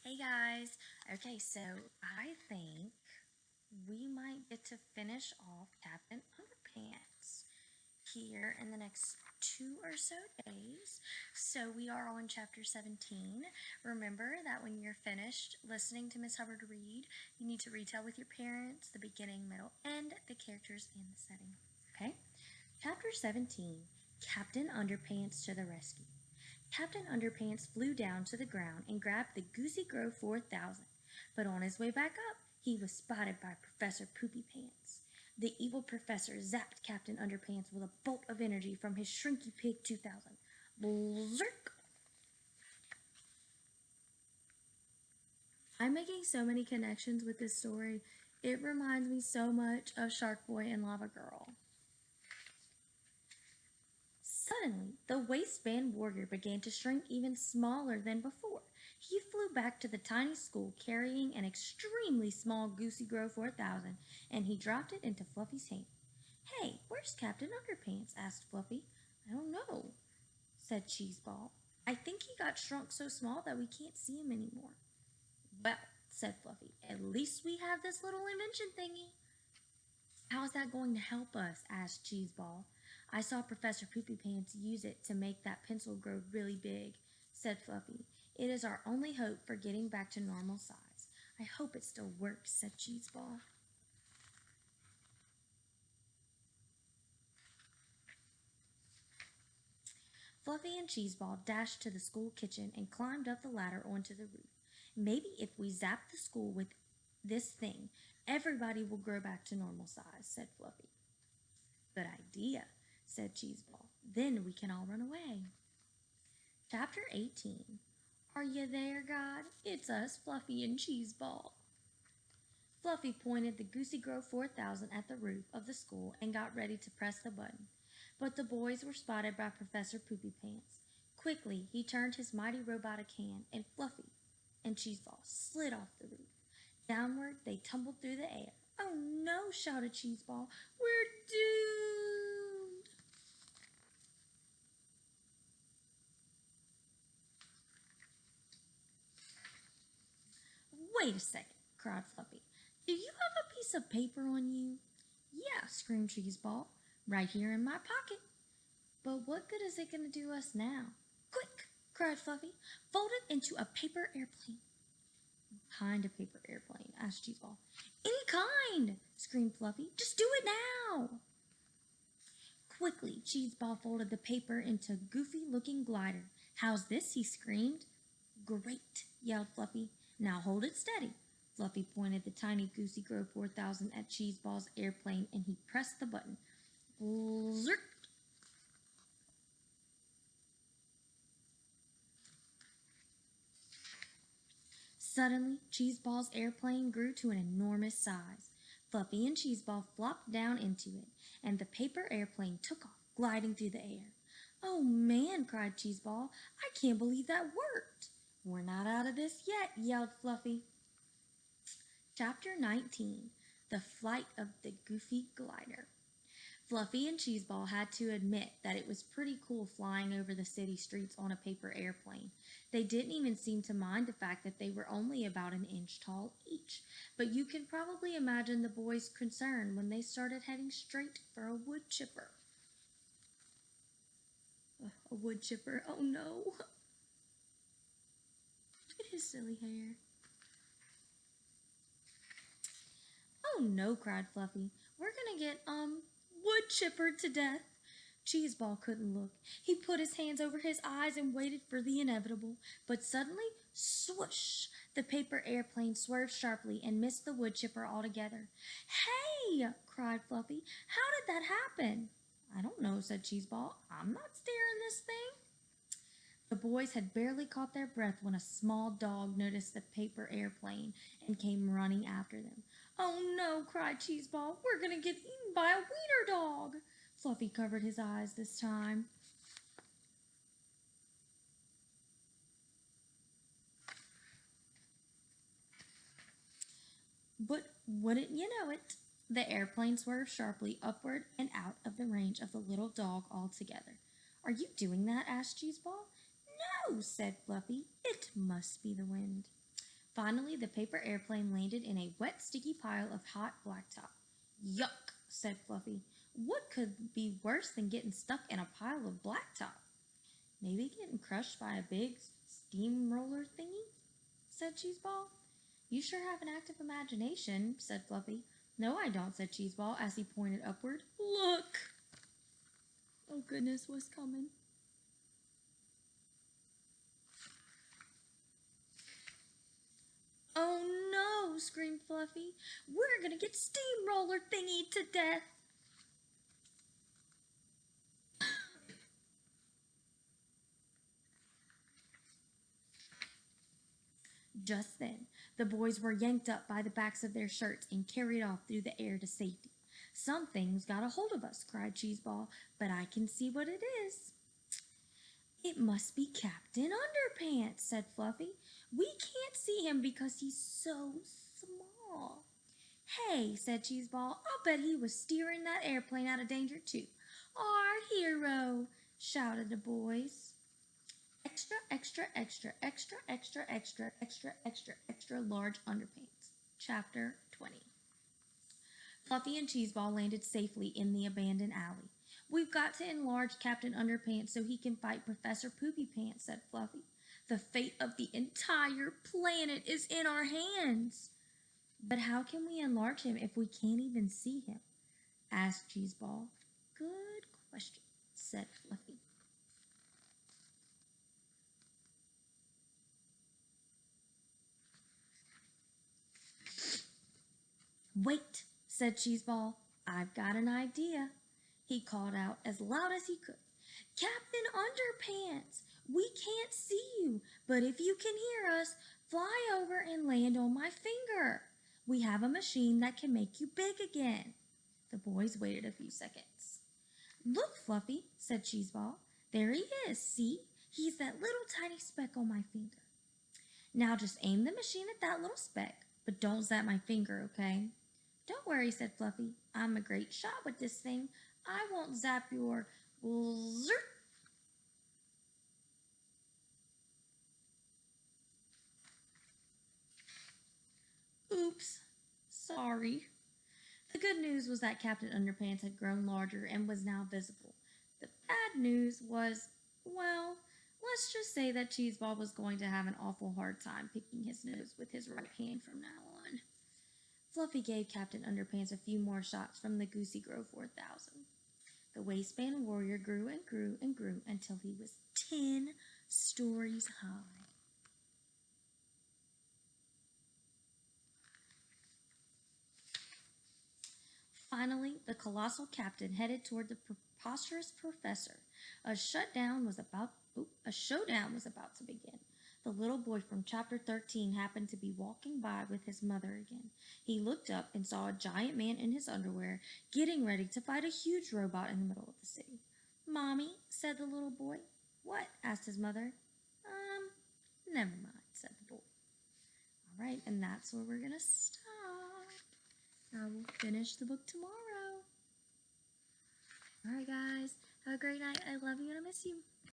Hey guys. Okay, so I think we might get to finish off Captain Underpants here in the next 2 or so days. So we are on chapter 17. Remember that when you're finished listening to Miss Hubbard read, you need to retell with your parents the beginning, middle, end, the characters, and the setting. Okay? Chapter 17, Captain Underpants to the Rescue. Captain Underpants flew down to the ground and grabbed the Goosey Grove 4000, but on his way back up, he was spotted by Professor Poopy Pants. The evil professor zapped Captain Underpants with a bolt of energy from his Shrinky Pig 2000. Zerk! I'm making so many connections with this story. It reminds me so much of Shark Boy and Lava Girl. Suddenly, the waistband warrior began to shrink even smaller than before. He flew back to the tiny school carrying an extremely small Goosey Grove 4000, and he dropped it into Fluffy's hand. Hey, where's Captain Underpants? Asked Fluffy. I don't know, said Cheeseball. I think he got shrunk so small that we can't see him anymore. Well, said Fluffy, at least we have this little invention thingy. How is that going to help us? Asked Cheeseball. I saw Professor Poopy Pants use it to make that pencil grow really big, said Fluffy. It is our only hope for getting back to normal size. I hope it still works, said Cheeseball. Fluffy and Cheeseball dashed to the school kitchen and climbed up the ladder onto the roof. Maybe if we zap the school with this thing, everybody will grow back to normal size, said Fluffy. Good idea, said Cheeseball. Then we can all run away. Chapter 18. Are you there, God? It's us, Fluffy and Cheeseball. Fluffy pointed the Goosey Grove 4000 at the roof of the school and got ready to press the button. But the boys were spotted by Professor Poopy Pants. Quickly, he turned his mighty robotic hand, and Fluffy and Cheeseball slid off the roof. Downward, they tumbled through the air. Oh no, shouted Cheeseball. We're doomed! Wait a second, cried Fluffy. Do you have a piece of paper on you? Yeah, screamed Cheeseball. Right here in my pocket. But what good is it going to do us now? Quick, cried Fluffy. Fold it into a paper airplane. What kind of paper airplane? Asked Cheeseball. Any kind, screamed Fluffy. Just do it now. Quickly, Cheeseball folded the paper into a goofy-looking glider. How's this? He screamed. Great, yelled Fluffy. Now hold it steady. Fluffy pointed the tiny Goosey Grove 4000 at Cheeseball's airplane and he pressed the button. Zerk! Suddenly, Cheeseball's airplane grew to an enormous size. Fluffy and Cheeseball flopped down into it, and the paper airplane took off, gliding through the air. Oh man, cried Cheeseball, I can't believe that worked. We're not out of this yet, yelled Fluffy. Chapter 19, The Flight of the Goofy Glider. Fluffy and Cheeseball had to admit that it was pretty cool flying over the city streets on a paper airplane. They didn't even seem to mind the fact that they were only about an inch tall each, but you can probably imagine the boys' concern when they started heading straight for a wood chipper. A wood chipper, oh no! Look at his silly hair. Oh no, cried Fluffy. We're gonna get, wood chippered to death. Cheeseball couldn't look. He put his hands over his eyes and waited for the inevitable. But suddenly, swoosh! The paper airplane swerved sharply and missed the wood chipper altogether. Hey! Cried Fluffy. How did that happen? I don't know, said Cheeseball. I'm not steering this thing. The boys had barely caught their breath when a small dog noticed the paper airplane and came running after them. Oh no, cried Cheeseball. We're going to get eaten by a wiener dog. Fluffy covered his eyes this time. But wouldn't you know it, the airplane swerved sharply upward and out of the range of the little dog altogether. Are you doing that? Asked Cheeseball. No, said Fluffy. It must be the wind. Finally, the paper airplane landed in a wet, sticky pile of hot blacktop. Yuck, said Fluffy. What could be worse than getting stuck in a pile of blacktop? Maybe getting crushed by a big steamroller thingy, said Cheeseball. You sure have an active imagination, said Fluffy. No, I don't, said Cheeseball as he pointed upward. Look! Oh goodness, what's coming? Oh no, screamed Fluffy. We're gonna get steamroller thingy to death. Just then, the boys were yanked up by the backs of their shirts and carried off through the air to safety. Something's got a hold of us, cried Cheeseball, but I can see what it is. It must be Captain Underpants, said Fluffy. We can't see him because he's so small. Hey, said Cheeseball, I'll bet he was steering that airplane out of danger too. Our hero, shouted the boys. Extra, extra, extra, extra, extra, extra, extra, extra, extra large underpants. Chapter 20. Fluffy and Cheeseball landed safely in the abandoned alley. We've got to enlarge Captain Underpants so he can fight Professor Poopy Pants, said Fluffy. The fate of the entire planet is in our hands. But how can we enlarge him if we can't even see him? Asked Cheeseball. Good question, said Fluffy. Wait, said Cheeseball. I've got an idea. He called out as loud as he could. Captain Underpants, we can't see you, but if you can hear us, fly over and land on my finger. We have a machine that can make you big again. The boys waited a few seconds. Look, Fluffy, said Cheeseball. There he is, see? He's that little tiny speck on my finger. Now just aim the machine at that little speck, but don't zap my finger, okay? Don't worry, said Fluffy. I'm a great shot with this thing. I won't zap your zert. Oops, sorry. The good news was that Captain Underpants had grown larger and was now visible. The bad news was, well, let's just say that Cheeseball was going to have an awful hard time picking his nose with his right hand from now on. Fluffy gave Captain Underpants a few more shots from the Goosey Grove 4000. The waistband warrior grew and grew and grew until he was 10 stories high. Finally, the colossal captain headed toward the preposterous professor. A showdown was about to begin. The little boy from chapter 13 happened to be walking by with his mother again. He looked up and saw a giant man in his underwear getting ready to fight a huge robot in the middle of the city. Mommy, said the little boy. What? Asked his mother. Never mind, said the boy. All right, and that's where we're going to stop. I will finish the book tomorrow. All right, guys. Have a great night. I love you and I miss you.